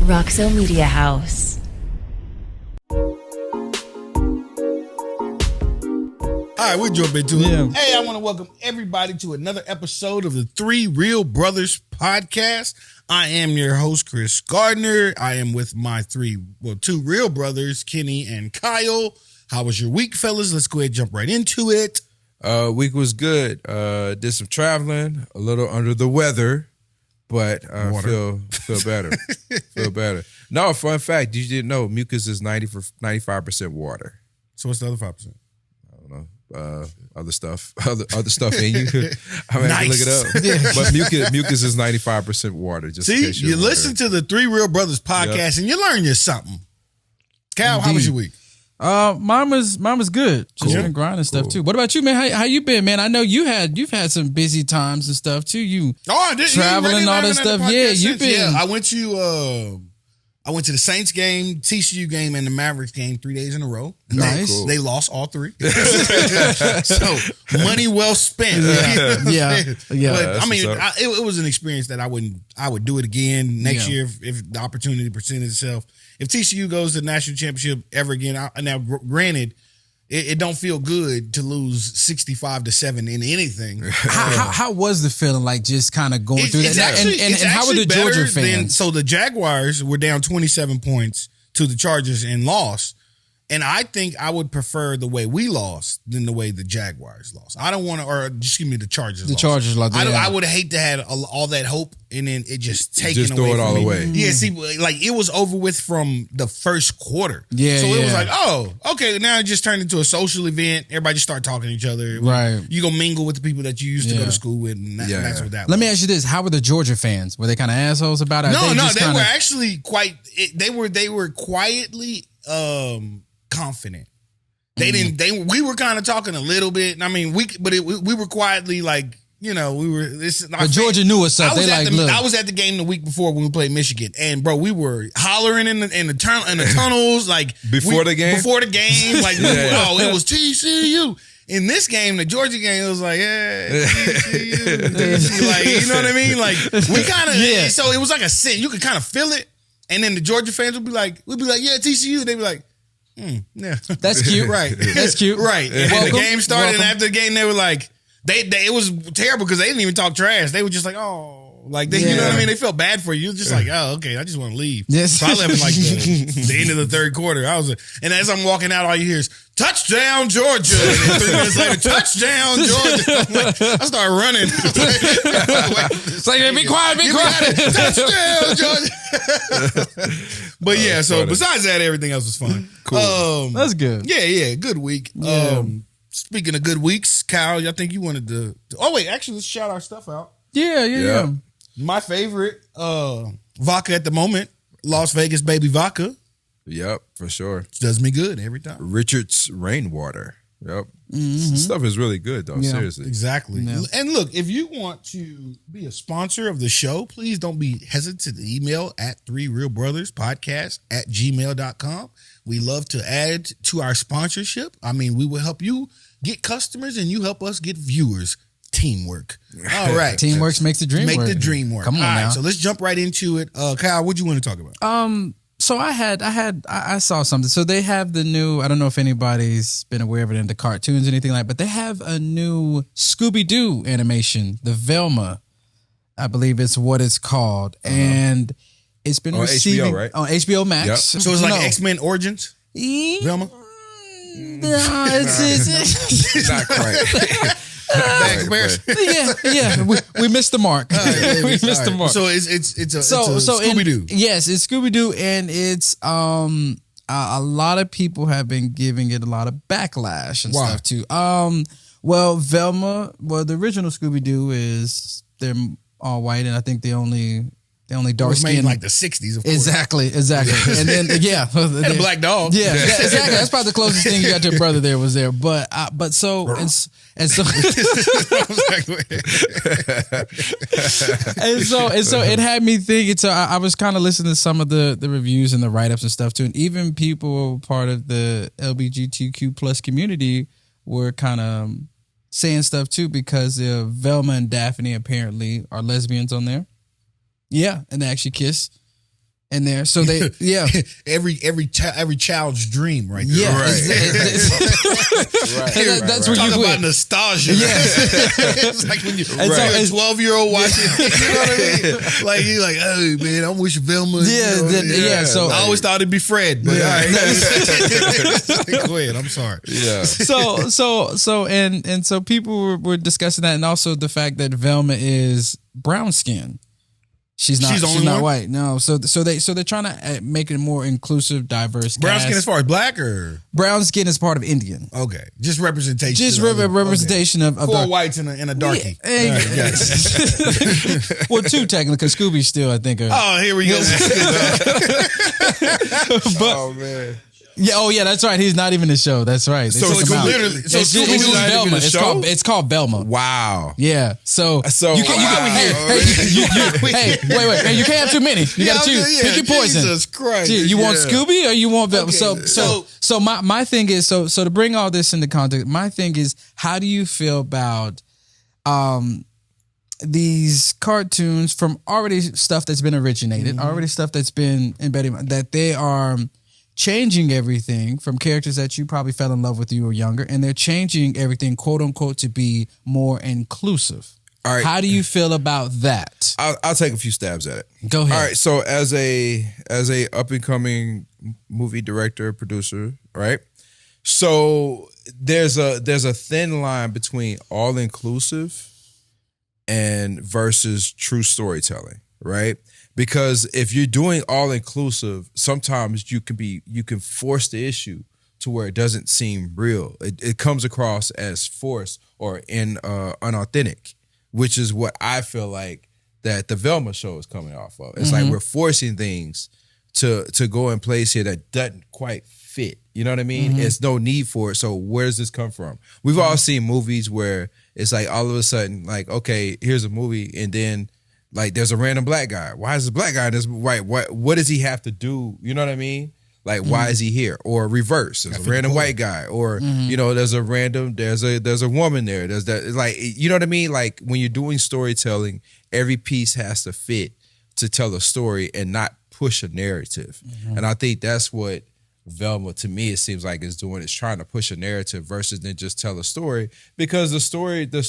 Roxo Media House. All right, we'll jump into it. Yeah. Hey, I want to welcome everybody to another episode of the Three Real Brothers podcast. I am your host, Kris Gardner. I am with my two real brothers, Kenny and Kyle. How was your week, fellas? Let's go ahead and jump right into it. Week was good. Did some traveling, a little under the weather, but feel better. Feel better. No, fun fact, you didn't know mucus is 95% water. So what's the other 5%? I don't know. Other stuff in you. I mean, nice. I can look it up. Yeah. But mucus is 95% water. Just see, you listen to the Three Real Brothers podcast and you learn you something. Cal, how was your week? Mine was good. Just been grinding stuff too. What about you, man? How you been, man? I know you've had some busy times and stuff too. I did traveling and all that stuff. Yeah, you've been. Yeah, I went to the Saints game, TCU game, and the Mavericks game 3 days in a row. Nice. Cool. They lost all three. So money well spent. Yeah. But I mean, it was an experience that I would do it again next year if the opportunity presented itself. If TCU goes to the national championship ever again, now granted, it don't feel good to lose 65-7 in anything. How was the feeling like just kind of going through that? And how were the Georgia fans? So the Jaguars were down 27 points to the Chargers and lost. And I think I would prefer the way we lost than the way the Jaguars lost. I don't want to, or just give me the Chargers. The Chargers lost. I would hate to have all that hope and then it just taken away. Just throw it all away. Yeah, see, like it was over with from the first quarter. Yeah, so it was like, oh, okay, now it just turned into a social event. Everybody just start talking to each other. Right. You go mingle with the people that you used to go to school with, and that's what that was. Let me ask you this: how were the Georgia fans? Were they kind of assholes about it? No, they were actually quite. They were quietly confident. They didn't. We were kind of talking a little bit. I mean, we were quietly like, we were. But Georgia knew us up. I was at the game the week before when we played Michigan, and bro, we were hollering in the tunnels like before the game. Like, it was TCU. In this game, the Georgia game, it was like, TCU. Like, you know what I mean? Like, we kind of. So it was like a sin. You could kind of feel it, and then the Georgia fans would be like, yeah, TCU. They'd be like. Yeah, that's cute, right? That's cute, right? And then the game started, and after the game, they were like, it was terrible because they didn't even talk trash. They were just like, you know what I mean? They felt bad for you. Just like, oh, okay, I just want to leave. Yes. So I left like the end of the third quarter. And as I'm walking out, all you hear is touchdown Georgia. And 3 minutes later, touchdown Georgia. I start running. It's like, be quiet. Touchdown Georgia. But yeah, so besides that, everything else was fun. Cool. That's good. Yeah, good week. Yeah. Speaking of good weeks, Kyle, I think you wanted to. Oh wait, actually, let's shout our stuff out. Yeah. My favorite vodka at the moment, Las Vegas Baby Vodka. Yep, for sure. It does me good every time. Richard's Rainwater. Yep. Mm-hmm. Stuff is really good, though. Yeah, seriously. Exactly. Yeah. And look, if you want to be a sponsor of the show, please don't be hesitant to email at 3realbrotherspodcast@gmail.com. We love to add to our sponsorship. I mean, we will help you get customers and you help us get viewers. Teamwork. All right. Teamwork makes the dream work. Make the dream work. Come on now. So let's jump right into it. Kyle, what do you want to talk about? So I saw something. So they have the new, I don't know if anybody's been aware of it in the cartoons or anything like, but they have a new Scooby-Doo animation, the Velma, I believe it's what it's called. And it's been receiving HBO, right? On HBO Max. Yep. So it's like X-Men Origins? Velma? No, it's Not quite. Bad comparison. Yeah. We missed the mark. We missed the mark. So it's a Scooby-Doo. Yes, it's Scooby-Doo, and it's a lot of people have been giving it a lot of backlash and stuff too. Well, Velma, the original Scooby-Doo is they're all white, and I think the only dark skin, made in like the 60s, of course. Exactly. And then and a black dog. Yeah, exactly. That's probably the closest thing you got to your brother there was there. But so and so and so it had me thinking. So I was kind of listening to some of the reviews and the write ups and stuff too, and even people part of the LGBTQ plus community were kind of saying stuff too because Velma and Daphne apparently are lesbians on there. Yeah, and they actually kiss. in there. So they, yeah, every child's dream, right there. yeah, Right. That's where Talk you about win. nostalgia. Yeah. It's like when you're a 12-year-old watching. You know what I mean? Like you're like, oh man, I wish Velma. Yeah, so I always thought it'd be Fred, but all right. Go ahead. I'm sorry. Yeah. So people were discussing that, and also the fact that Velma is brown skin. She's not one? white. No. So they're trying to make it a more inclusive, diverse. Brown cast. skin as far as black or brown skin is part of Indian. okay, just representation. Just representation of 4 dark. whites and a darkie. Yeah. All right, gotcha. Well, 2 technically, because Scooby's still, I think. Oh, here we go. But Oh man. yeah, oh yeah, that's right. He's not even in the show. That's right. They So took it's him out. literally- so it's Scooby-Doo's just not even Velma. in the show? It's called Velma. Wow. Yeah. So So you can't. Hey, wait. Hey, you can't have too many. You got to choose. Pick your poison. Jesus Christ. Dude, you want Scooby or you want Velma? Okay, So my thing is so to bring all this into context. My thing is, how do you feel about these cartoons from already stuff that's been originated, already stuff that's been embedded, that they are changing everything from characters that you probably fell in love with when you were younger, and they're changing everything, quote unquote, to be more inclusive. All right. How do you feel about that? I'll take a few stabs at it. Go ahead. All right. So as a up and coming movie director, producer, right? So there's a thin line between all inclusive and versus true storytelling, right? Because if you're doing all inclusive, sometimes you can force the issue to where it doesn't seem real. It comes across as forced or unauthentic, which is what I feel like that the Velma show is coming off of. It's like we're forcing things to go in place here that doesn't quite fit. You know what I mean? It's no need for it. So where does this come from? We've all seen movies where it's like all of a sudden, like, okay, here's a movie, and then like there's a random black guy. Why is the black guy in this? Right? What does he have to do? You know what I mean? Like, why is he here? Or reverse, there's a random white guy, or you know, there's a woman there. There's that, like, you know what I mean? Like when you're doing storytelling, every piece has to fit to tell a story and not push a narrative. And I think that's what Velma, to me, it seems like is doing, is trying to push a narrative versus than just tell a story. Because the Scooby-Doo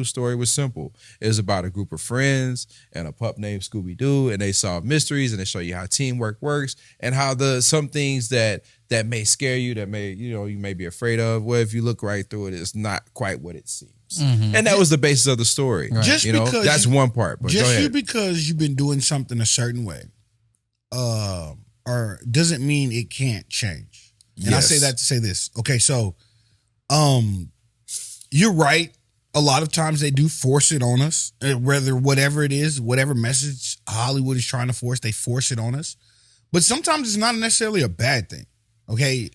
story was simple. It was about a group of friends and a pup named Scooby-Doo, and they solve mysteries, and they show you how teamwork works, and how some things that may scare you, that may, you know, you may be afraid of, well, if you look right through it, it's not quite what it seems. And that was the basis of the story. Right. Just you know, because that's one part. But go ahead. because you've been doing something a certain way, or doesn't mean it can't change. And I say that to say this. Okay, so you're right. A lot of times they do force it on us, whether whatever it is, whatever message Hollywood is trying to force, they force it on us. But sometimes it's not necessarily a bad thing. Okay.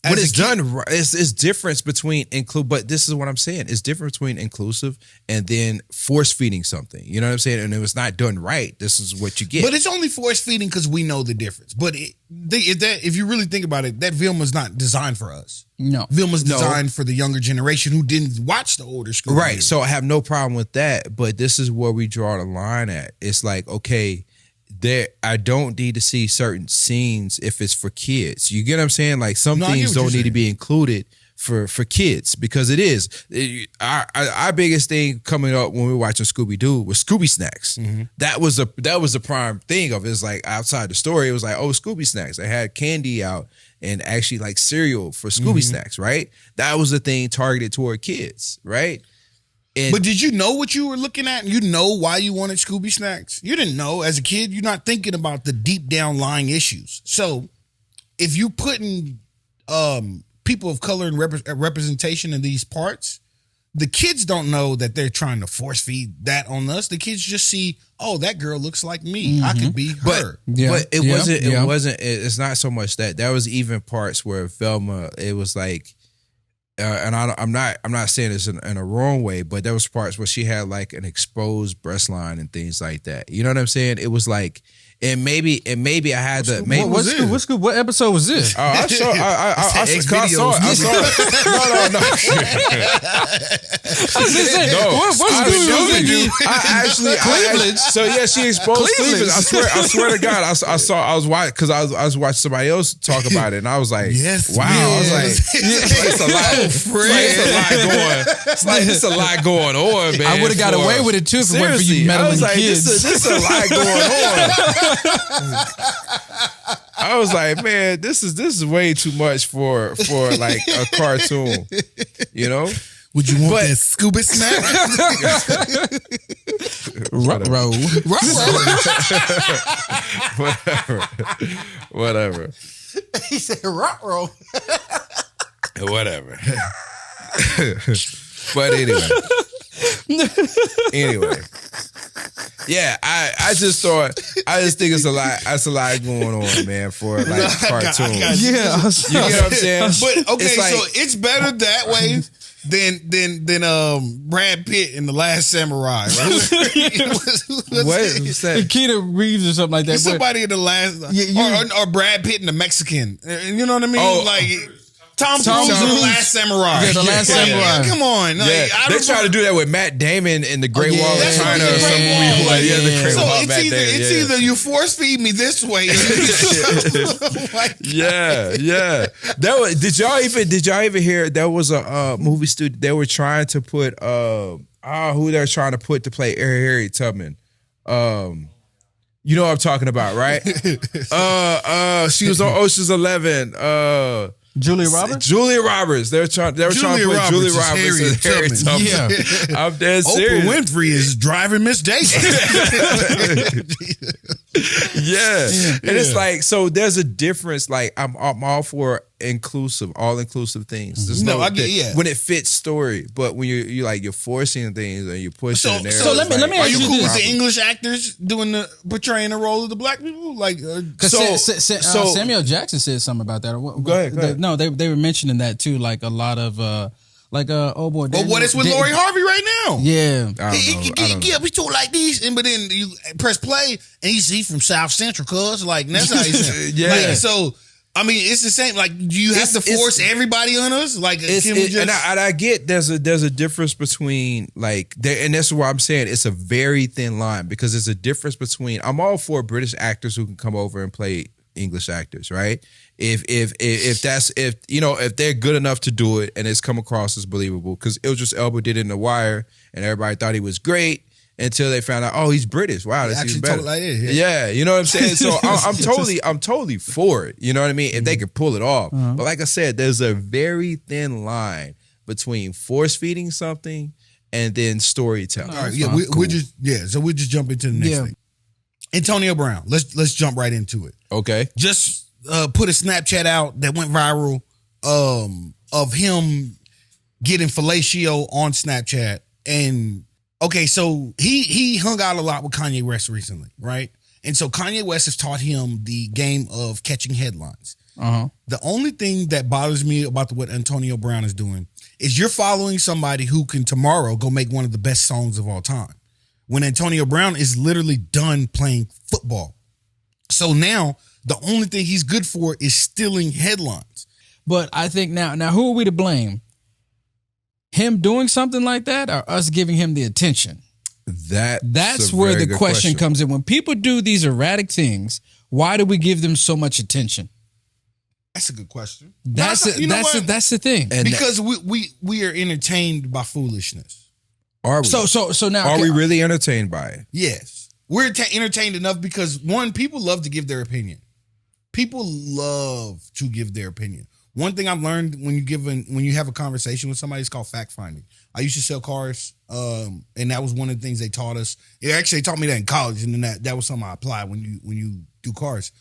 When it's done right, it's difference between but this is what I'm saying. It's different between inclusive and then force feeding something. You know what I'm saying? And if it's not done right, this is what you get. But it's only force feeding because we know the difference. But if you really think about it, that Vilma's not designed for us. No. Vilma's designed for the younger generation who didn't watch the older school. Right. So I have no problem with that. But this is where we draw the line at. It's like, okay, I don't need to see certain scenes if it's for kids. You get what I'm saying? Like some things don't need to be included for kids, because it is. Our biggest thing coming up when we were watching Scooby-Doo was Scooby Snacks. That was the prime thing of it. It's like outside the story, it was like, oh, Scooby Snacks. They had candy out and actually like cereal for Scooby Snacks, right? That was the thing targeted toward kids, right? But did you know what you were looking at? You know why you wanted Scooby Snacks? You didn't know. As a kid, you're not thinking about the deep down lying issues. So if you putting people of color and representation in these parts, the kids don't know that they're trying to force feed that on us. The kids just see, oh, that girl looks like me. I could be her. But it wasn't. It's not so much that. There was even parts where Velma, it was like, and I'm not saying this in a wrong way, but there was parts where she had like an exposed breast line and things like that. You know what I'm saying? It was like And maybe I had to. Maybe What episode was this? I saw it. I saw it. No. I actually Cleveland. So yeah, she exposed Cleveland. I swear to God, I was watching because I was watching somebody else talk about it, and I was like, wow. I was like, it's a lot. It's a lot going on, man. I would have got away with it too if it wasn't for you meddling kids. This is a lot going on. I was like, man, this is way too much for like a cartoon, you know? Would you want that scuba snack? Whatever. He said roll. Whatever. But anyway. Yeah, I just think it's a lot going on, man, for like cartoons. You get what I'm saying? But okay, so it's better that way than Brad Pitt in The Last Samurai. What is that? Keanu Reeves or something like that. Somebody in The Last, or Brad Pitt in The Mexican. You know what I mean? Like Tom Cruise in The Last Samurai. Yeah, The Last Samurai. Yeah, come on. Like, they try to do that with Matt Damon in The Great Wall of China or some movie. The Great Wall of Matt Damon. It's either you force feed me this way. Yeah. Did y'all even hear there was a movie studio they were trying to put who they're trying to put to play Harriet Tubman. You know what I'm talking about, right? She was on Ocean's 11. Julia Roberts? Julia Roberts. They were trying to put Julia Roberts as Harriet Tubman. Yeah. I'm dead serious. Oprah Winfrey is driving Miss Daisy. And it's like, so there's a difference. Like I'm all for all inclusive things. There's I get when it fits story, but when you're forcing things and you're pushing the narrative. So let me Are ask you you cool this. with the English actors portraying the role of the black people? Like, Samuel Jackson said something about that. Go ahead. No, they were mentioning that too. Like a lot of oh boy. But what is with Lori Harvey right now? Yeah, we talk like these, but then you press play and he's from South Central, cuz like that's how he's like, so. I mean, it's the same. Like, do you have to force everybody on us? Like, and I get there's a difference between like, and that's why I'm saying it's a very thin line because there's a difference between. I'm all for British actors who can come over and play English actors, right? If they're good enough to do it and it's come across as believable, because Idris Elba did it in The Wire and everybody thought he was great. Until they found out, he's British. Wow, that's even better. Yeah, you know what I'm saying? So I'm totally for it. You know what I mean? If they can pull it off. But like I said, there's a very thin line between force feeding something and then storytelling. All right, so we'll just jump into the next thing. Antonio Brown. Let's jump right into it. Okay. Just put a Snapchat out that went viral of him getting fellatio on Snapchat. And okay, so he hung out a lot with Kanye West recently, right? And so Kanye West has taught him the game of catching headlines. The only thing that bothers me about what Antonio Brown is doing is you're following somebody who can tomorrow go make one of the best songs of all time, when Antonio Brown is literally done playing football. So now the only thing he's good for is stealing headlines. But I think now who are we to blame? Him doing something like that or us giving him the attention? That's where the question comes in. When people do these erratic things, why do we give them so much attention? That's a good question. That's the thing. And because we are entertained by foolishness. Are we? So now are we really entertained by it? Yes. We're entertained enough because, one, people love to give their opinion. People love to give their opinion. One thing I've learned when you have a conversation with somebody, it's called fact finding. I used to sell cars, and that was one of the things they taught us. It actually taught me that in college, and then that was something I applied when you do cars.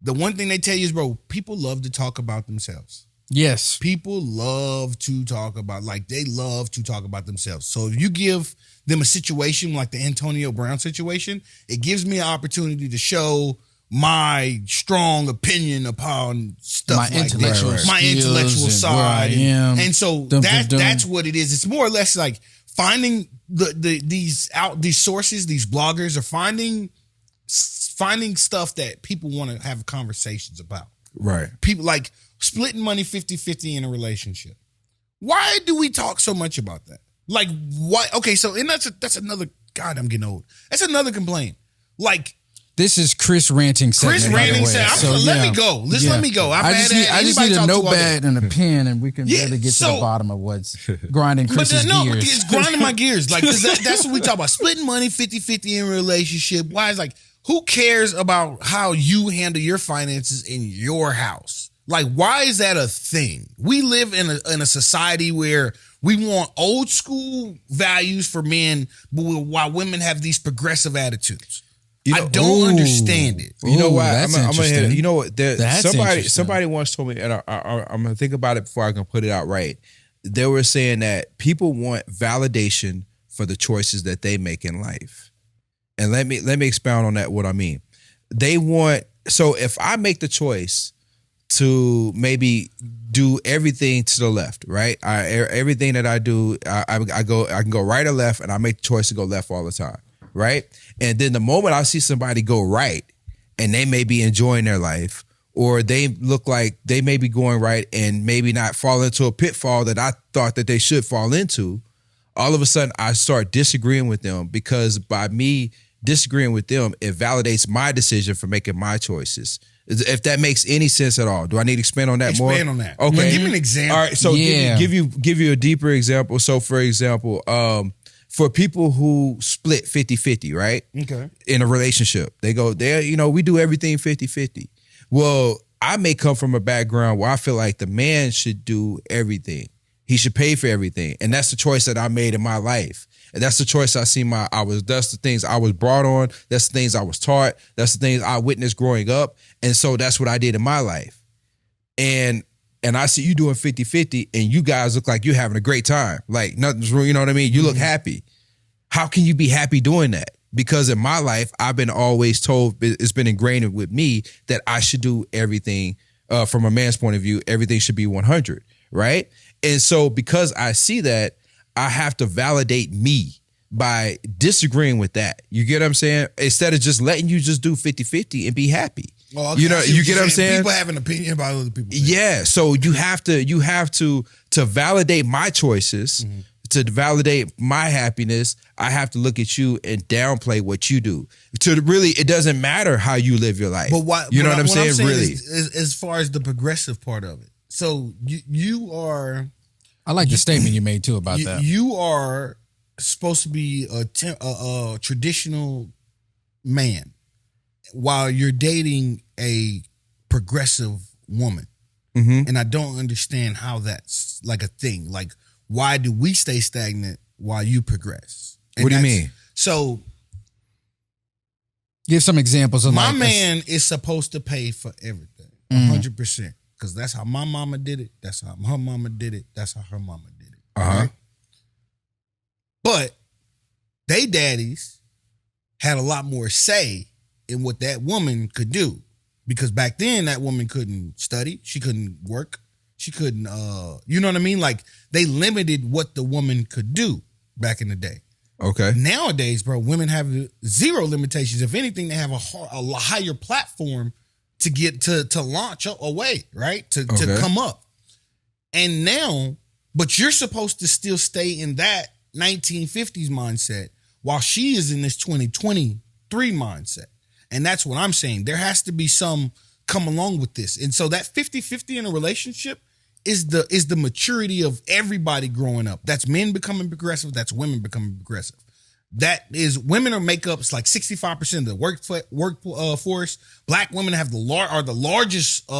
The one thing they tell you is, bro, people love to talk about themselves. Yes. People love to talk about, they love to talk about themselves. So if you give them a situation like the Antonio Brown situation, it gives me an opportunity to show my strong opinion upon stuff my like that. My intellectual side. And so that's what it is. It's more or less like finding these sources, these bloggers are finding finding stuff that people want to have conversations about. Right. People like splitting money 50-50 in a relationship. Why do we talk so much about that? Like, what? Okay, so and that's another. God, I'm getting old. That's another complaint. Like, this is Chris ranting. Chris ranting. Let me go. Let me go. I just need a notepad and a pen, and we can really get to the bottom of what's grinding Chris's gears. It's grinding my gears. Like, that's what we talk about. Splitting money 50-50 in a relationship. Why is like, who cares about how you handle your finances in your house? Like, why is that a thing? We live in a society where we want old school values for men, but while women have these progressive attitudes. I don't understand it. You know what? That's I'm interesting. gonna, you know what? Interesting. Somebody once told me, and I'm gonna think about it before I can put it out right. They were saying that people want validation for the choices that they make in life. And let me expound on that. What I mean, they want. So if I make the choice to maybe do everything to the left, right? Everything that I do, I can go right or left, and I make the choice to go left all the time, right? And then the moment I see somebody go right, and they may be enjoying their life, or they look like they may be going right and maybe not fall into a pitfall that I thought that they should fall into, all of a sudden I start disagreeing with them, because by me disagreeing with them, it validates my decision for making my choices. If that makes any sense at all. Do I need to expand on that more? Expand on that. Okay. Give me an example. All right. So give you a deeper example. So for example, for people who split 50-50, right? Okay. In a relationship, they go there, we do everything 50-50. Well, I may come from a background where I feel like the man should do everything. He should pay for everything. And that's the choice that I made in my life. And that's the choice that's the things I was brought on. That's the things I was taught. That's the things I witnessed growing up. And so that's what I did in my life. And I see you doing 50-50, and you guys look like you're having a great time. Like nothing's wrong, you know what I mean? You look happy. How can you be happy doing that? Because in my life, I've been always told, it's been ingrained with me that I should do everything from a man's point of view, everything should be 100, right? And so because I see that, I have to validate me by disagreeing with that. You get what I'm saying? Instead of just letting you just do 50-50 and be happy. Oh, okay. You get what I'm saying? People have an opinion about other people. Yeah. So you have to validate my choices, to validate my happiness. I have to look at you and downplay what you do. It doesn't matter how you live your life. But what you know what I'm saying? Really, is as far as the progressive part of it. So you are. I like the statement you made too about that. You are supposed to be a traditional man while you're dating a progressive woman. And I don't understand how that's like a thing. Like, why do we stay stagnant while you progress? And what do you mean? So give some examples of my man is supposed to pay for everything 100%. Because that's how my mama did it. That's how her mama did it. That's how her mama did it. Right? But they daddies had a lot more say in what that woman could do. Because back then, that woman couldn't study. She couldn't work. She couldn't, you know what I mean? Like, they limited what the woman could do back in the day. Okay. Nowadays, bro, women have zero limitations. If anything, they have a higher platform to get to launch away, right? To come up. And now, but you're supposed to still stay in that 1950s mindset while she is in this 2023 mindset. And that's what I'm saying. There has to be some come along with this. And so that 50-50 in a relationship is the maturity of everybody growing up. That's men becoming progressive. That's women becoming progressive. That is, women are make up like 65% of the workforce. Black women are the largest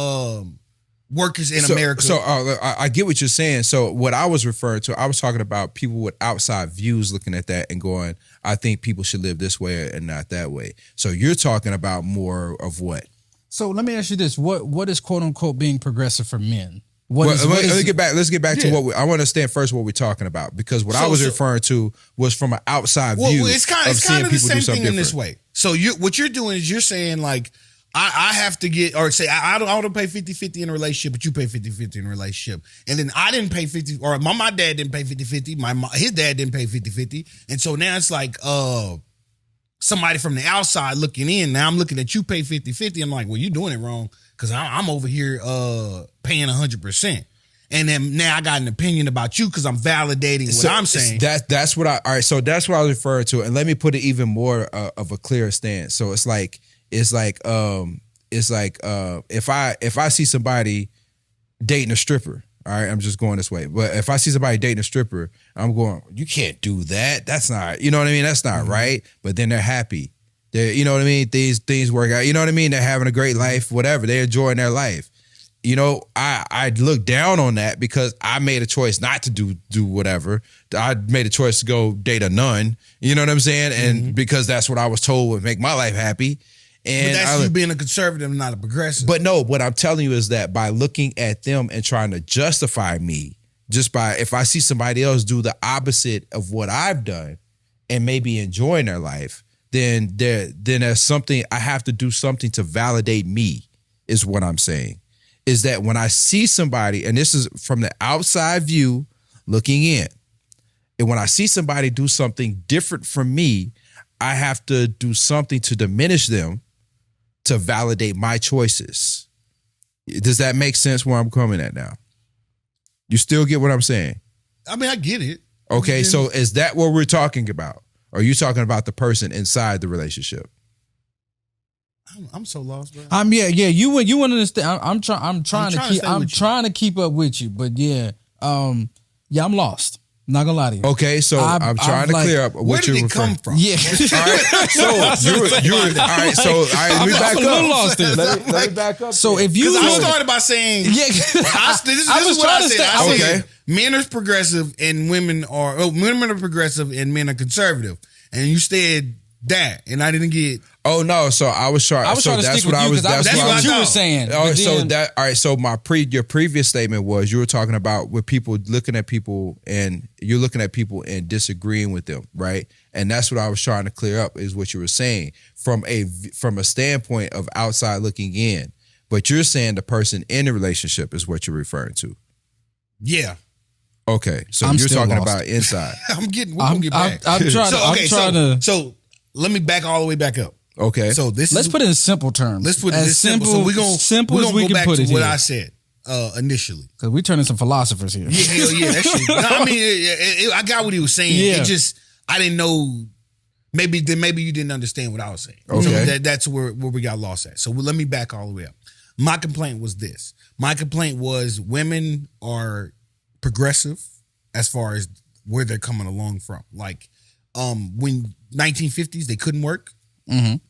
workers in America. So I get what you're saying. So what I was referring to, I was talking about people with outside views looking at that and going, I think people should live this way and not that way. So you're talking about more of what? So let me ask you this: what is quote unquote being progressive for men? Let's get back to what I want to understand first what we're talking about, because what I was referring to was from an outside view. Well, it's kind of the same thing in this way. So what you're doing is you're saying like, I have to get, or say I don't pay 50-50 in a relationship, but you pay 50-50 in a relationship. And then I didn't pay 50, or my dad didn't pay 50-50. His dad didn't pay 50-50. And so now it's like, somebody from the outside looking in. Now I'm looking at you pay 50-50. I'm like, well, you're doing it wrong because I'm over here paying 100%. And then now I got an opinion about you because I'm validating what I'm saying. That's what all right. So that's what I was referring to. And let me put it even more of a clear stance. So it's like if I see somebody dating a stripper, all right, I'm just going this way. But if I see somebody dating a stripper, I'm going, you can't do that. That's not, you know what I mean? That's not right. But then they're happy. They're, you know what I mean? Things work out. You know what I mean? They're having a great life, whatever. They're enjoying their life. You know, I look down on that because I made a choice not to do whatever. I made a choice to go date a nun. You know what I'm saying? And because that's what I was told would make my life happy. And but that's you being a conservative, not a progressive. But no, what I'm telling you is that by looking at them and trying to justify me, just by if I see somebody else do the opposite of what I've done and maybe enjoying their life, then there's something I have to do something to validate me, is what I'm saying. Is that when I see somebody, and this is from the outside view looking in, and when I see somebody do something different from me, I have to do something to diminish them to validate my choices. Does that make sense where I'm coming at now? You still get what I'm saying? I mean, I get it. Okay, so is that what we're talking about? Or are you talking about the person inside the relationship? I'm so lost, bro. Yeah. You want to understand? I'm trying to keep up with you, but I'm lost. I'm not gonna lie to you. Okay, so I'm trying to clear up what you're referring. Where did it come from? Yeah. All right. So let me back up. Lost it. Let me back up. So if you, I started by saying, this is what I said. I said men are progressive and women are progressive and men are conservative, and you said that, and I didn't get. Oh no! So I was trying. That's what you were saying. Oh, so that all right. So your previous statement was you were talking about with people looking at people and you're looking at people and disagreeing with them, right? And that's what I was trying to clear up is what you were saying from a standpoint of outside looking in. But you're saying the person in the relationship is what you're referring to. Yeah. Okay. So you're talking about inside. We're gonna get back. I'm trying to. So let me back all the way back up. Okay. So let's put it in simple terms. Let's put it as simple. So we're gonna go back to what I said initially. Because we turning some philosophers here. Yeah, hell yeah, that's true. No, I mean, I got what he was saying. Yeah. It just I didn't know. Maybe you didn't understand what I was saying. Okay. So that's where we got lost at. So let me back all the way up. My complaint was this. My complaint was women are progressive as far as where they're coming along from. Like when 1950s they couldn't work.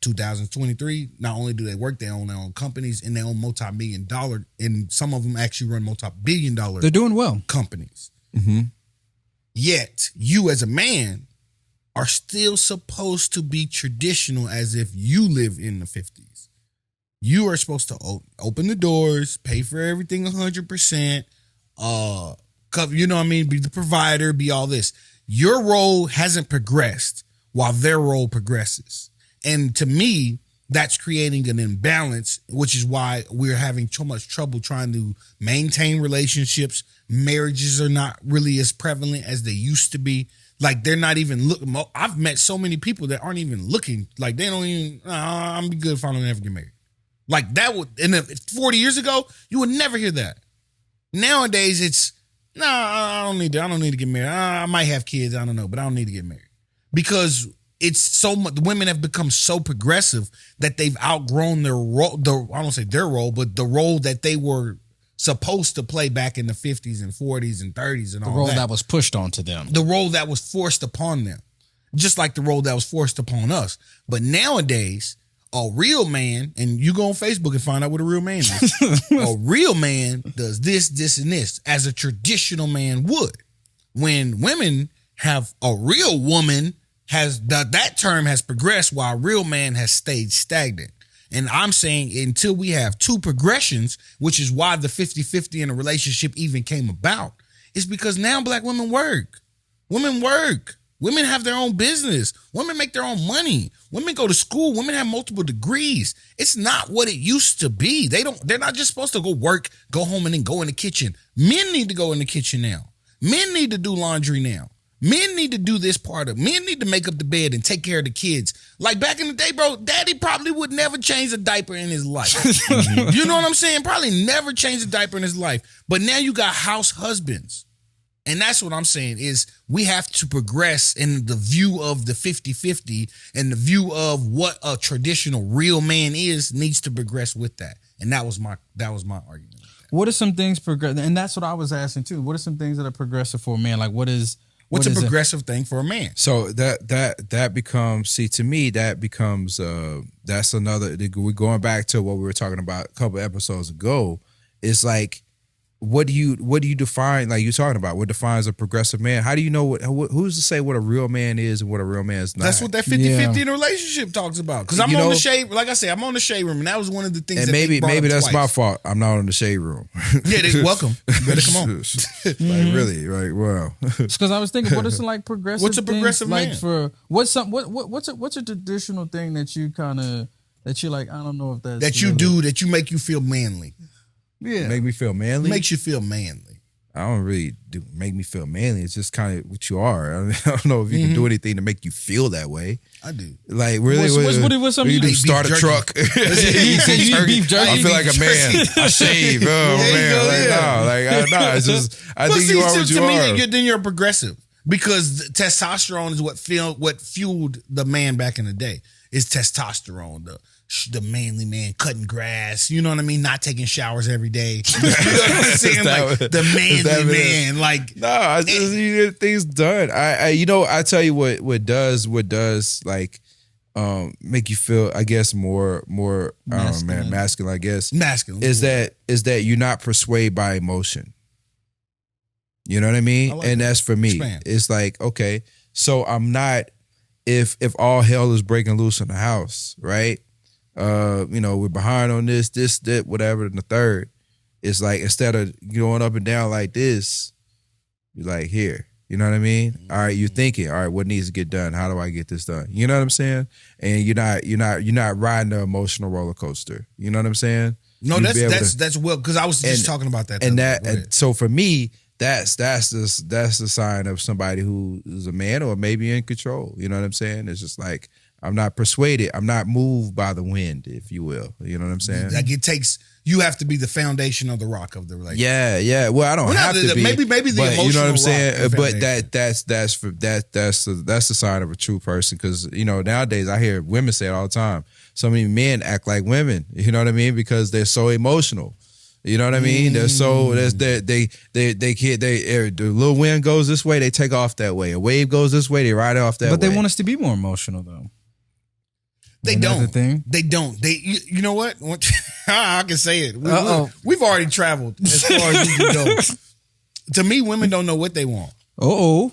2023, not only do they work, they own their own companies and they own multi-million-dollar, and some of them actually run multi-billion-dollar. They're doing well. Companies. Yet you as a man are still supposed to be traditional as if you live in the 50s. You are supposed to open the doors, pay for everything 100%, cover, you know what I mean, be the provider, be all this. Your role hasn't progressed while their role progresses. And to me, that's creating an imbalance, which is why we're having so much trouble trying to maintain relationships. Marriages are not really as prevalent as they used to be. Like they're not even looking. I've met so many people that aren't even looking. Like they don't even, I'm good if I don't ever get married. Like that would, 40 years ago, you would never hear that. Nowadays, it's, I don't need to get married. I might have kids, I don't know, but I don't need to get married. Because it's so much, the women have become so progressive that they've outgrown their role, I don't say their role, but the role that they were supposed to play back in the 50s and 40s and 30s and all that. The role that was pushed onto them. The role that was forced upon them. Just like the role that was forced upon us. But nowadays, a real man, and you go on Facebook and find out what a real man is. A real man does this, this, and this, as a traditional man would. When women have a real woman, that term has progressed while a real man has stayed stagnant. And I'm saying until we have two progressions, which is why the 50-50 in a relationship even came about, is because now black women work. Women work. Women have their own business. Women make their own money. Women go to school. Women have multiple degrees. It's not what it used to be. They're not just supposed to go work, go home, and then go in the kitchen. Men need to go in the kitchen now. Men need to do laundry now. Men need to do this part of. Men need to make up the bed and take care of the kids. Like back in the day, bro, daddy probably would never change a diaper in his life. You know what I'm saying? Probably never change a diaper in his life. But now you got house husbands. And that's what I'm saying is we have to progress in the view of the 50-50 and the view of what a traditional real man is needs to progress with that. And that was my argument. What are some things progressive? And that's what I was asking too. What are some things that are progressive for a man? Like what's a progressive thing for a man? So that becomes, see, to me, that becomes that's another. We're going back to what we were talking about a couple episodes ago. It's like, what do you define? Like you're talking about, what defines a progressive man? How do you know who's to say what a real man is and what a real man is not? That's what that 50-50 in a relationship talks about. Because I'm on the shade, like I said, I'm on the shade room, and that was one of the things. And maybe that's my fault. I'm not on the shade room. Yeah, they welcome. You better come on. Like really, right? Wow. Because I was thinking, what are some like progressive? What's a progressive man? Like for what's a traditional thing that you that you like? I don't know if that's that you do that you make you feel manly. Yeah, make me feel manly. Makes you feel manly. I don't really do make me feel manly. It's just kind of what you are. I don't know if you can do anything to make you feel that way. I do. Like really, what's something you do? Start a truck. You eat beef jerky? I feel like a man. I shave. Oh man, no. It's just I think you are what you are. To me, then you're progressive because testosterone is what fueled the man back in the day. Is testosterone the manly man cutting grass, you know what I mean? Not taking showers every day. You know what I'm saying? Like the manly man. Like I just you get things done. I tell you what does like make you feel, I guess, more masculine, I guess. Masculine. Is that you're not persuaded by emotion. You know what I mean? And that's for me. Expand. It's like, okay, so I'm not if all hell is breaking loose in the house, right? We're behind on this, that, whatever, and the third. It's like instead of going up and down like this, you're like here. You know what I mean? All right, you're thinking, all right, what needs to get done? How do I get this done? You know what I'm saying? And you're not riding the emotional roller coaster. You know what I'm saying? No, that's well, because I was just talking about that. And so for me, that's the sign of somebody who is a man or maybe in control. You know what I'm saying? It's just like, I'm not persuaded. I'm not moved by the wind, if you will. You know what I'm saying? Like you have to be the foundation of the rock of the relationship. Yeah. Well, I don't have to be. Maybe the emotional. You know what I'm saying? But that's the sign of a true person. Because nowadays I hear women say it all the time. So many men act like women. You know what I mean? Because they're so emotional. You know what I mean? They're so they can't. The little wind goes this way, they take off that way. A wave goes this way, they ride off that way. But they want us to be more emotional, though. They don't. They don't. You know what? I can say it. We've already traveled as far as you can go. To me, women don't know what they want. Oh,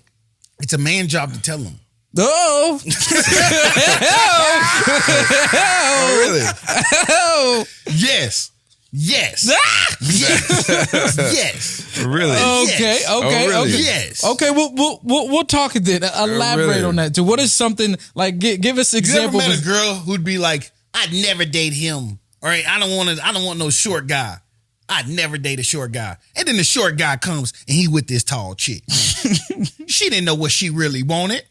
it's a man's job to tell them. Oh, really? Yes. Yes. Really? Okay. Oh, really? Okay. Yes. Okay. We'll talk it then. Elaborate really? on that too. What is something like? Give us examples. You ever met a girl who'd be like, "I'd never date him," or "I don't want no short guy. I'd never date a short guy." And then the short guy comes and he with this tall chick. She didn't know what she really wanted.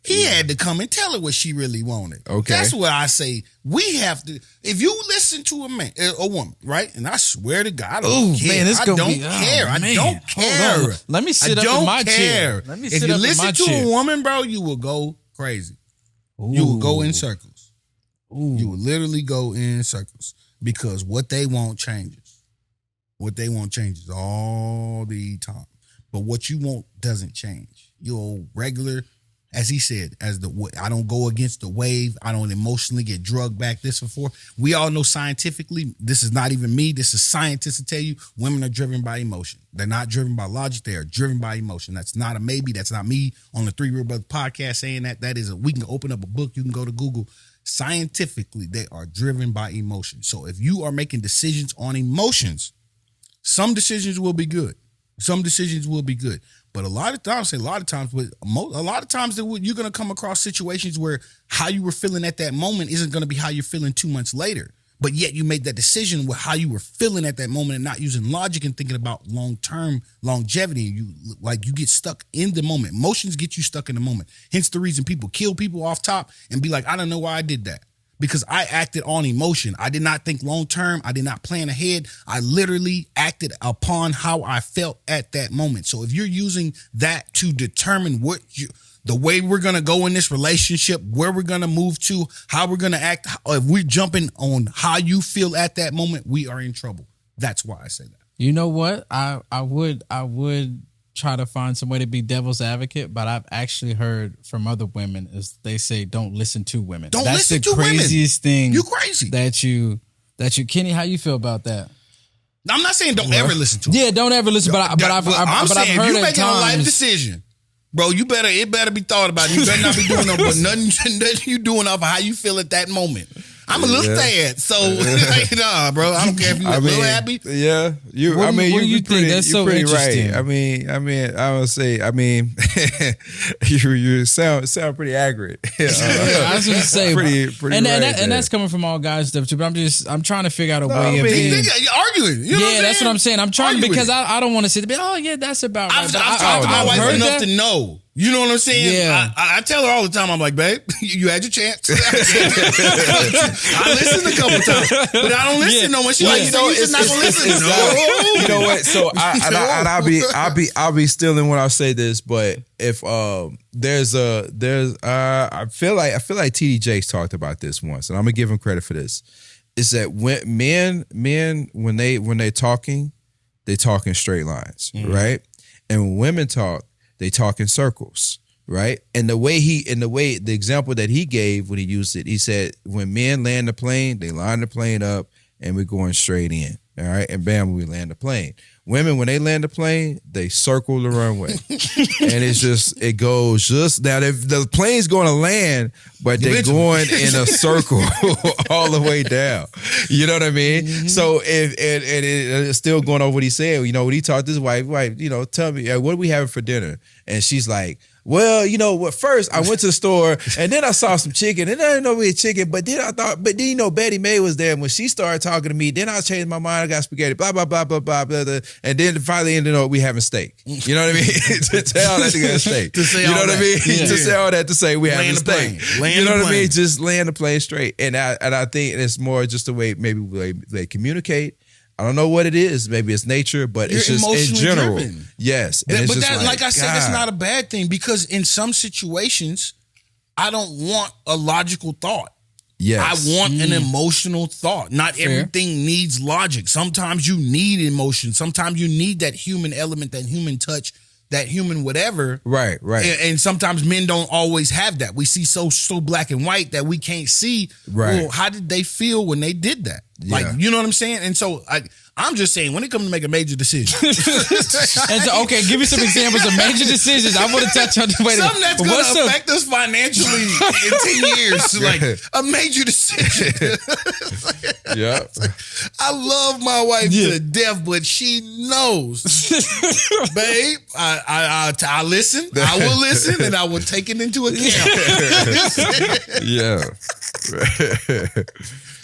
He had to come and tell her what she really wanted. Okay. That's what I say. We have to, if you listen to a woman, right? And I swear to God, I don't care. Man, I don't care. I don't care. Let me sit up in my chair. Let me sit up in my chair. If you listen to a woman, bro, you will go crazy. Ooh. You will go in circles. Ooh. You will literally go in circles because what they want changes. What they want changes all the time. But what you want doesn't change. Your regular, as he said, I don't go against the wave. I don't emotionally get drugged back this and forth. We all know scientifically, this is not even me. This is scientists to tell you, women are driven by emotion. They're not driven by logic. They are driven by emotion. That's not a maybe. That's not me on the Three Real Brothers podcast saying that. That is we can open up a book. You can go to Google. Scientifically, they are driven by emotion. So if you are making decisions on emotions, some decisions will be good. Some decisions will be good. But a lot of times you're going to come across situations where how you were feeling at that moment isn't going to be how you're feeling 2 months later but yet you made that decision with how you were feeling at that moment and not using logic and thinking about long-term longevity. You get stuck in the moment. Emotions get you stuck in the moment. Hence the reason people kill people off top and be like, I don't know why I did that. Because I acted on emotion. I did not think long-term. I did not plan ahead. I literally acted upon how I felt at that moment. So if you're using that to determine the way we're going to go in this relationship, where we're going to move to, how we're going to act, if we're jumping on how you feel at that moment, we are in trouble. That's why I say that. You know what? I would try to find some way to be devil's advocate, but I've actually heard from other women is they say don't listen to women. That's the craziest thing. You crazy. That you Kenny, how you feel about that? I'm not saying don't ever listen to them. Yeah, don't ever listen, but I've heard if you're at making times, a life decision, bro, it better be thought about. You better not be doing no, but nothing you doing off of how you feel at that moment. I'm a little sad, so nah, bro. I don't care if you're a little happy. Yeah, you. What do you pretty, think? That's so pretty interesting. right. I would say. You sound pretty accurate. I was going to say pretty and right. And that's coming from all guys stuff too. But I'm trying to figure out a way of being. You're arguing. You know That's what I'm saying. I'm trying arguing. because I don't want to sit there. Oh yeah, that's about. I've talked to my wife enough to know. You know what I'm saying? Yeah. I tell her all the time, I'm like, babe, you had your chance. I listened a couple times, but I don't listen no more. She's like, you're just not gonna listen. No. You know what? So I'll be still in when I say this, but if I feel like TD Jakes talked about this once, and I'm gonna give him credit for this. Is that when men when they're talking, they talk in straight lines, right? And when women talk, they talk in circles, right? And the example that he gave when he used it, he said, when men land the plane, they line the plane up and we're going straight in, all right? And bam, we land the plane. Women, when they land the plane, they circle the runway. And it goes now, the plane's going to land, but they're going in a circle all the way down. You know what I mean? Mm-hmm. So it's still going over what he said. You know, when he talked to his wife, tell me, what are we having for dinner? And she's like, well, you know what? First, I went to the store and then I saw some chicken and I didn't know we had chicken. But then Betty May was there. And when she started talking to me, then I changed my mind. I got spaghetti, blah, blah, blah, blah, blah, blah, blah. And then finally ended up we having steak. You know what I mean? To tell that to get a steak. To say all that to say we having steak. You know what I mean? Just land the plane straight. And I think it's more just the way maybe they communicate. I don't know what it is. Maybe it's nature, but it's just in general. Driven. Yes. And but that, like I said, it's not a bad thing because in some situations, I don't want a logical thought. Yes. I want an emotional thought. Not everything needs logic. Sometimes you need emotion. Sometimes you need that human element, that human touch, that human whatever. Right. And sometimes men don't always have that. We see so black and white that we can't see, well, how did they feel when they did that? Yeah. Like, you know what I'm saying? And so I'm just saying, when it comes to make a major decision. And so, okay, give me some examples of major decisions. I want to touch on something that's going to affect us financially in 10 years. Like a major decision. Yeah. I love my wife to death, but she knows, babe, I listen. I will listen, and I will take it into account. Yeah.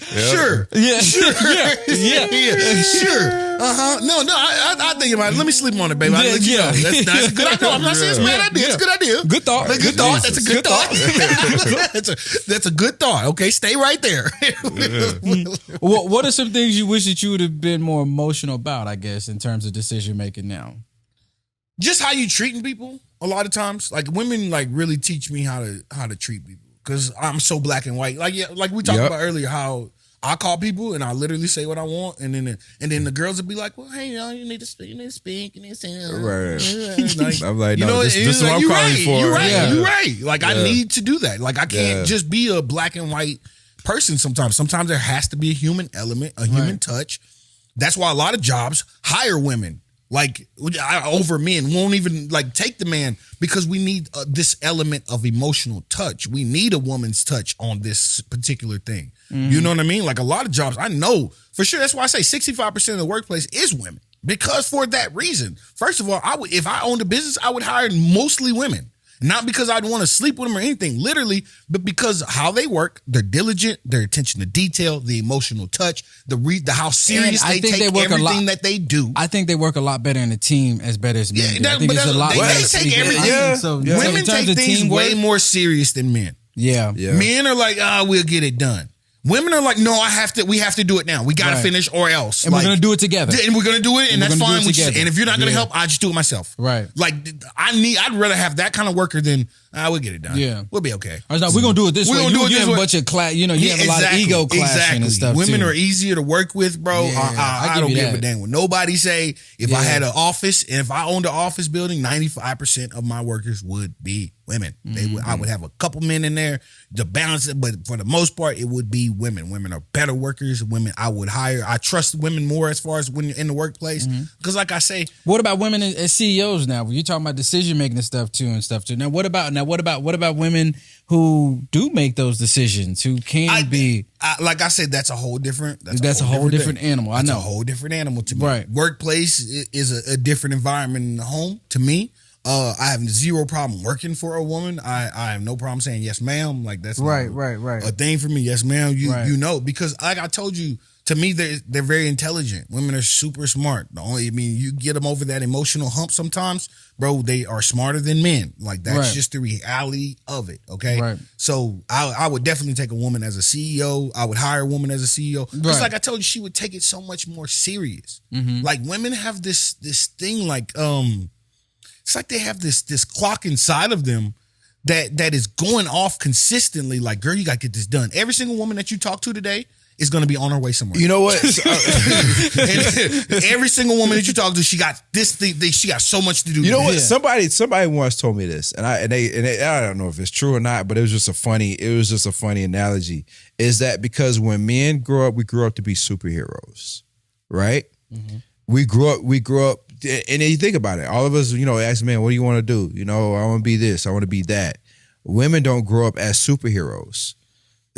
Sure. Yeah. Sure. Yeah. Sure. No, I think about it. Let me sleep on it, baby. I'll let you know. That's a good idea. I'm not saying it's a bad idea. It's a good idea. Good thought. Good thought. That's a good thought. That's a good thought. Okay, stay right there. What are some things you wish that you would have been more emotional about, I guess, in terms of decision making now? Just how you treating people a lot of times. Like women like really teach me how to treat people. Because I'm so black and white. Like we talked about earlier, how I call people and I literally say what I want, and then the girls would be like, "Well, hey, you need to speak, you need to say." Right. Like, I'm like, no, this is what I'm calling for. You're right. Like I need to do that. Like I can't just be a black and white person. Sometimes there has to be a human element, a human touch. That's why a lot of jobs hire women. Like over men, won't even like take the man because we need this element of emotional touch. We need a woman's touch on this particular thing. You know what I mean? Like a lot of jobs, I know for sure. That's why I say 65% of the workplace is women because for that reason. First of all, if I owned a business, I would hire mostly women. Not because I'd want to sleep with them or anything, literally, but because how they work, they're diligent, their attention to detail, the emotional touch, how serious they take everything that they do. I think they work a lot better in a team as better as men. Yeah, I think it's a lot. They take everything. Yeah. So women take things way more serious than men. Yeah. Men are like, we'll get it done. Women are like, no, we have to do it now. We got to finish or else. And we're going to do it together. And we're going to do it, and that's fine. And if you're not going to help, I just do it myself. Right. Like, I'd rather have that kind of worker than, we'll get it done. Yeah. We'll be okay. We're going to do it this way. You have a bunch of clash, you have a lot of ego clashing and stuff. Women are easier to work with, bro. I don't give a damn what nobody say. If I had an office, and if I owned an office building, 95% of my workers would be women. I would have a couple men in there to balance it, but for the most part, it would be women. Women are better workers. Women I would hire. I trust women more as far as when you're in the workplace. Because like I say, what about women as CEOs now? You're talking about decision making and stuff too. Now what about women who do make those decisions? Who can be? Like I said, that's a whole different. That's a whole different animal. That's I know. a whole different animal to me. Right. Workplace is a different environment than the home to me. I have zero problem working for a woman. I have no problem saying yes, ma'am. Like that's right. A thing for me. Yes, ma'am. You know, because like I told you, to me they're very intelligent. Women are super smart. You get them over that emotional hump sometimes, bro. They are smarter than men. Like that's just the reality of it. Okay. Right. So I would definitely take a woman as a CEO. I would hire a woman as a CEO. Because like I told you, she would take it so much more serious. Like women have this thing like it's like they have this clock inside of them that is going off consistently. Like, girl, you got to get this done. Every single woman that you talk to today is going to be on her way somewhere. You know what? Every single woman that you talk to, she got this thing. She got so much to do. You know what? Somebody once told me this, and I don't know if it's true or not, but it was just a funny analogy. Is that because when men grow up, we grow up to be superheroes, right? We grow up. And then you think about it. All of us, ask men, what do you want to do? I want to be this. I want to be that. Women don't grow up as superheroes.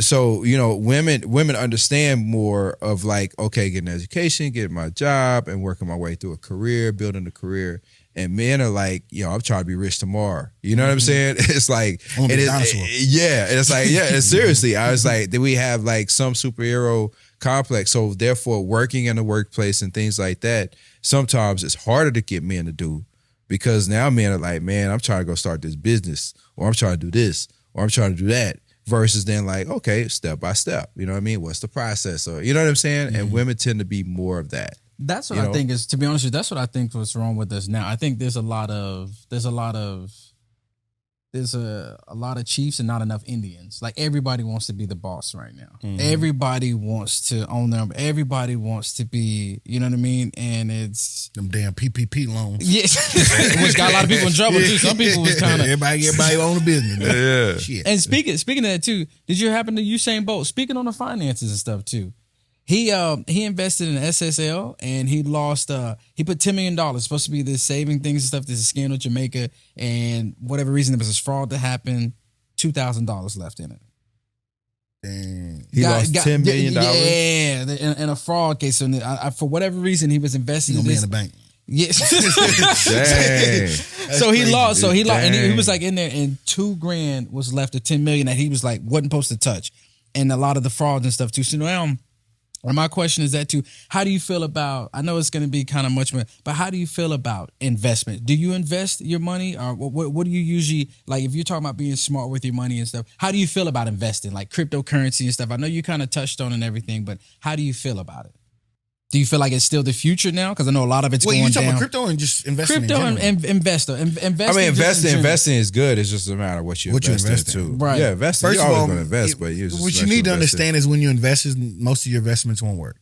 So, women understand more of like, okay, getting an education, getting my job, and working my way through a career, building a career. And men are like, I'm trying to be rich tomorrow. You know what I'm saying? It's like, and it's like, and seriously, I was like, did we have like some superhero complex? So therefore, working in the workplace and things like that, sometimes it's harder to get men to do because now men are like, man, I'm trying to go start this business, or I'm trying to do this, or I'm trying to do that. Versus then like, okay, step by step. You know what I mean? What's the process? Or, you know what I'm saying? And women tend to be more of that. That's what I think is, to be honest with you, that's what I think what's wrong with us now. I think there's a lot of chiefs and not enough Indians. Like everybody wants to be the boss right now. Everybody wants to own them. Everybody wants to be, you know what I mean? And it's them damn PPP loans. Yes. Which got a lot of people in trouble too. Some people was kind of everybody own a business. Yeah. Shit. And speaking of that too, did you happen to Usain Bolt? Speaking on the finances and stuff too. He invested in SSL and he lost he put $10 million, supposed to be this saving things and stuff. There's a scandal in Jamaica, and whatever reason there was a fraud that happened, $2,000 left in it. Dang. He lost $10 million. Yeah, in a fraud case. So for whatever reason, he was investing in this. In the bank. Yes. Dang. So he lost. And he was like in there, and $2,000 was left of $10 million that he was like wasn't supposed to touch, and a lot of the frauds and stuff too. So now. And my question is that too, how do you feel about, I know it's going to be kind of much more, but how do you feel about investment? Do you invest your money, or what do you usually, like if you're talking about being smart with your money and stuff, how do you feel about investing, like cryptocurrency and stuff? I know you kind of touched on and everything, but how do you feel about it? Do you feel like it's still the future now? Because I know a lot of it's going down. You talking about crypto and just investing crypto in and investor. Investing is good. It's just a matter of what you invest in. Right. Yeah, investing. You're always going to invest, but what you need to understand is when you invest, most of your investments won't work.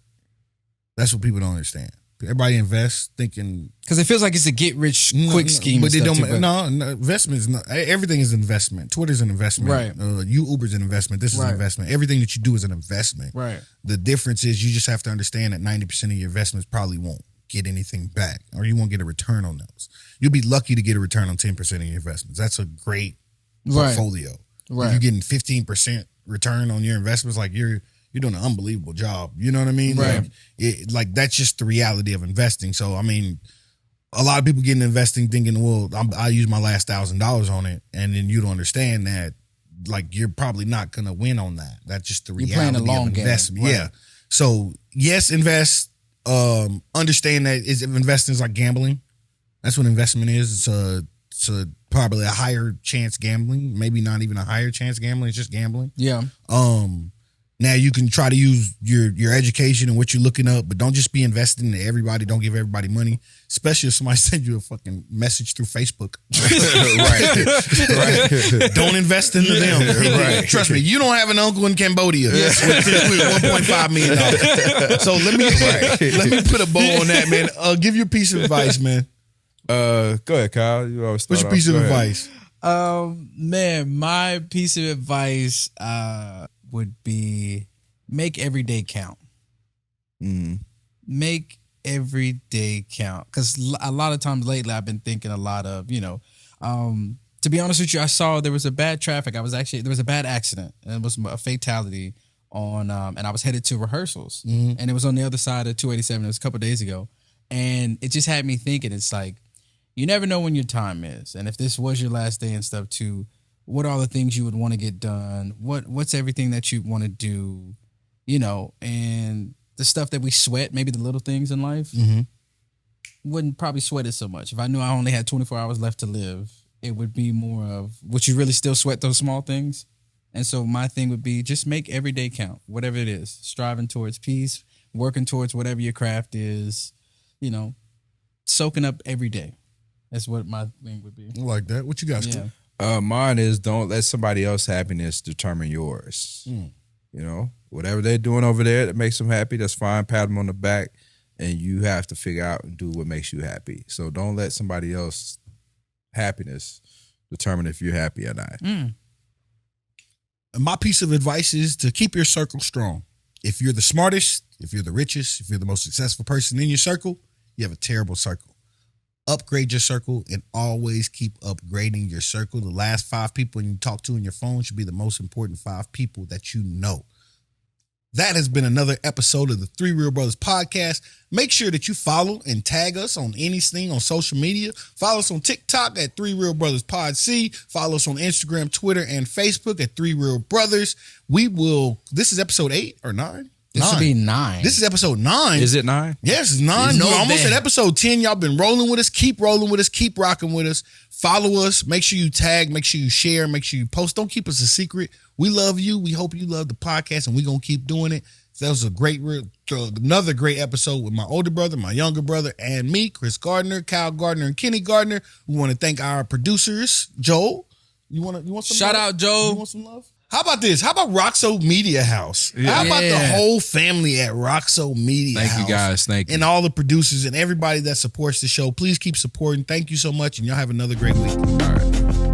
That's what people don't understand. Everybody invests thinking because it feels like it's a get rich quick scheme. But they don't. No, investments. Everything is an investment. Twitter's an investment. Right. Uber's an investment. This is an investment. Everything that you do is an investment. Right. The difference is you just have to understand that 90% of your investments probably won't get anything back, or you won't get a return on those. You'll be lucky to get a return on 10% of your investments. That's a great portfolio. Right. If you're getting 15% return on your investments, like you're doing an unbelievable job. You know what I mean? Right. Like that's just the reality of investing. So, I mean, a lot of people get into investing thinking, well, I use my last $1,000 on it, and then you don't understand that, like, you're probably not gonna win on that. That's just the reality. You're playing a long of investment. game, Yeah. So yes, invest. Understand that investing is like gambling. That's what investment is. It's probably a higher chance gambling. Maybe not even a higher chance gambling. It's just gambling. Yeah. Now you can try to use your education and what you're looking up, but don't just be investing into everybody. Don't give everybody money, especially if somebody sends you a fucking message through Facebook. Right. Don't invest into them. Right. Trust me, you don't have an uncle in Cambodia with $1.5 million. So let me put a bow on that, man. Give your piece of advice, man. Go ahead, Kyle. You always What's your piece of advice? Man, my piece of advice would be make every day count. Make every day count. Because a lot of times lately I've been thinking a lot of, to be honest with you, I saw there was a bad traffic. There was a bad accident, and it was a fatality on, and I was headed to rehearsals, and it was on the other side of 287. It was a couple of days ago, and it just had me thinking. It's like, you never know when your time is, and if this was your last day and stuff too. What are the things you would want to get done? What's everything that you want to do? And the stuff that we sweat, maybe the little things in life, wouldn't probably sweat it so much. If I knew I only had 24 hours left to live, it would be more of, would you really still sweat those small things? And so my thing would be just make every day count, whatever it is, striving towards peace, working towards whatever your craft is, soaking up every day. That's what my thing would be. I like that. What you got, Stu? Mine is don't let somebody else's happiness determine yours. Whatever they're doing over there that makes them happy, that's fine. Pat them on the back, and you have to figure out and do what makes you happy. So don't let somebody else's happiness determine if you're happy or not. My piece of advice is to keep your circle strong. If you're the smartest, if you're the richest, if you're the most successful person in your circle, you have a terrible circle. Upgrade your circle and always keep upgrading your circle. The last 5 people you talk to on your phone should be the most important 5 people that you know. That has been another episode of the 3 Real Brothers podcast. Make sure that you follow and tag us on anything on social media. Follow us on TikTok at 3 Real Brothers Pod C. Follow us on Instagram, Twitter, and Facebook at 3 Real Brothers. This is episode 8 or 9? This should be 9. This is episode 9. Is it 9? Yes, it's 9. We're almost at episode 10. Y'all been rolling with us. Keep rolling with us. Keep rocking with us. Follow us. Make sure you tag. Make sure you share. Make sure you post. Don't keep us a secret. We love you. We hope you love the podcast, and we're going to keep doing it. That was another great episode with my older brother, my younger brother, and me, Kris Gardner, Kyle Gardner, and Kenny Gardner. We want to thank our producers. Joel, you want some shout love? Out, Joel. You want some love? How about this? How about Roxo Media House? Yeah. How about the whole family at Roxo Media House? Thank you, guys. Thank you. And all the producers and everybody that supports the show. Please keep supporting. Thank you so much, and y'all have another great week. All right.